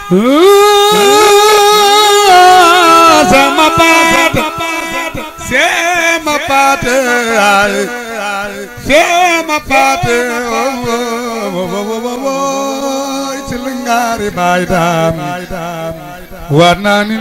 c'est ma pâte, it's a lingari by Dame, what none in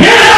Yeah.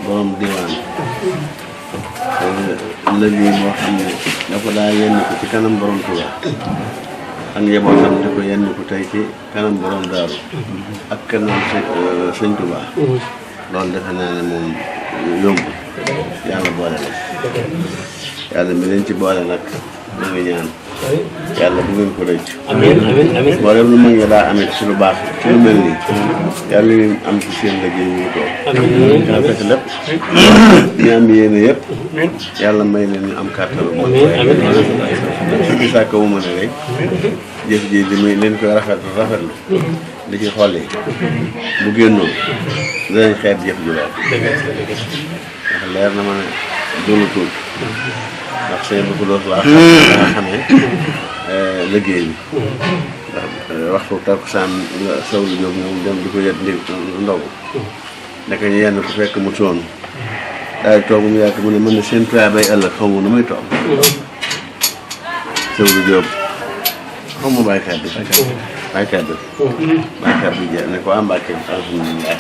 borom Diwaane lëggéey boo xam ne dafa daa yenn ko ci kanam borom Touba ak njabootam di ko yenn ko tey ci kanam borom Daaru ak kanam sëñ Touba loolu defe naa ne moom yomb yàlla boole la yàlla mi leen ci boole nag da nga ñaan yàlla bu ngeen ko rëcc amiin amiin amiin mboolem lu mag nga daa amee ci lu baax ci lu mel nii yàlla ngeen am ci seen liggéey ñu toog dina fekk lépp ñu am yéene yëpp yàlla may leen ñu am kàttan bu mag si sàkka wu ma ne rek jëf ji di muy leen koy rafetlu di ci xool yi bu génnoon dinañ xeet jëf ju lool ndax leer na ma ne doonu tuut ndax sëñ bi ko doon laa nga xamee liggéey bi ndax waxtu takkusaan nga sawlu jóg ñoom dem di ko yet ndi ndogu nekk ñu yenn ku fekk mu soon daal di toog mu yàgg mu ne mën na seen tuyaay bay ëllëg xaw ma nu may toog sawlu jóg xaw ma baykat bi jeex ne ko am Mbàkke alhamdulilah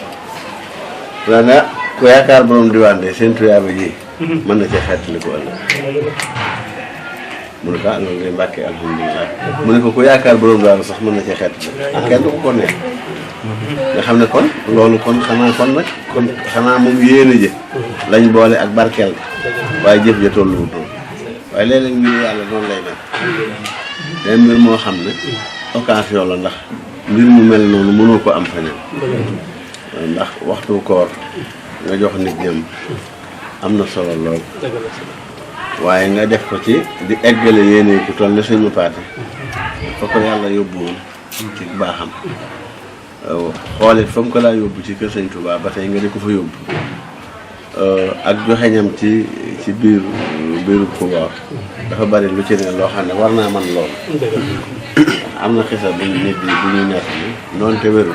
daana ku yaakaar borom Diwaane de seen tuyaay ba ji mën na cee xeetali ko ëllëg mu ne ko loolu de Mbàkke alhamdulilah mu ne ko ku yaakaar borom Daaru sax mën na cee xeetali kenn du ko neex nga xam ne kon loolu kon xanaa moom yéene jë lañ boole ak barkeel waaye jëf ja tolluwut noonu waaye léeg-léeg mbir yàlla noonu lay mel day mbir moo xam ne occasion la ndax mbir mu mel noonu mënoo ko am feneen ndax waxtu koor nga jox nit ñam am na solo lool waaye nga def ko ci di eggale yéene ku toll ne suñu paate fa ko yàlla yóbbu woon ci baaxam xoolit fa mu ko laa yóbbu ci kër sëñ Touba ba tey nga di ko fa yóbbu ak joxe ñam ci biiru Touba dafa bari lu ci ne loo xam ne war naa man lool am na xisa bu nit bi bu ñuy nekk ni noonu te wérul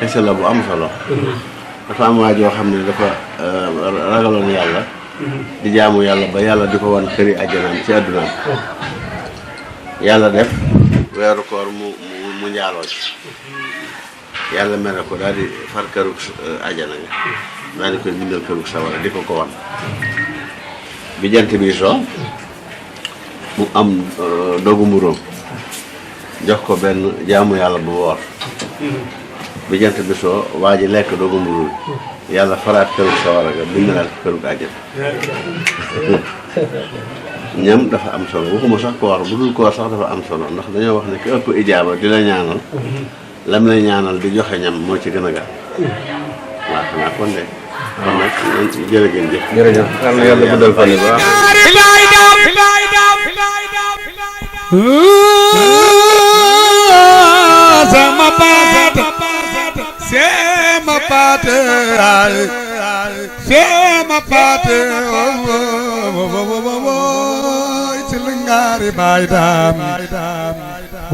xisa la bu am solo dafa am waa joo xam ne dafa ragaloon yàlla di jaamu yàlla ba yàlla di ko wan këri àjjanaam ci àddunaam yàlla def weeru koor mu njaaloo ci yàlla mere ko daal di far kërug àjjana nga daal di koy bindal kërug sawara di ko wan bi jant bi soo mu am dogu mburóom jox ko benn jaamu yàlla bu woor bi jant bi soo waa ji lekk dogu mburóom yàlla faraat kërug sawara nga bindalaat ko kërug àjjana ñam dafa am solo waxuma sax koor bu dul koor sax dafa am solo ndax dañoo wax ne ki ëpp ijaaba di la ñaanal lam lay ñaanal di joxe ñam moo ci gën a gaaw waaw xanaa kon de kon nag jërë ngeen jëf. jërëjëf yàlla guddal fan yi baax. sama paate sama paate sama paate ci la ngaari baay daam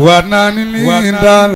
war naa ni lii daal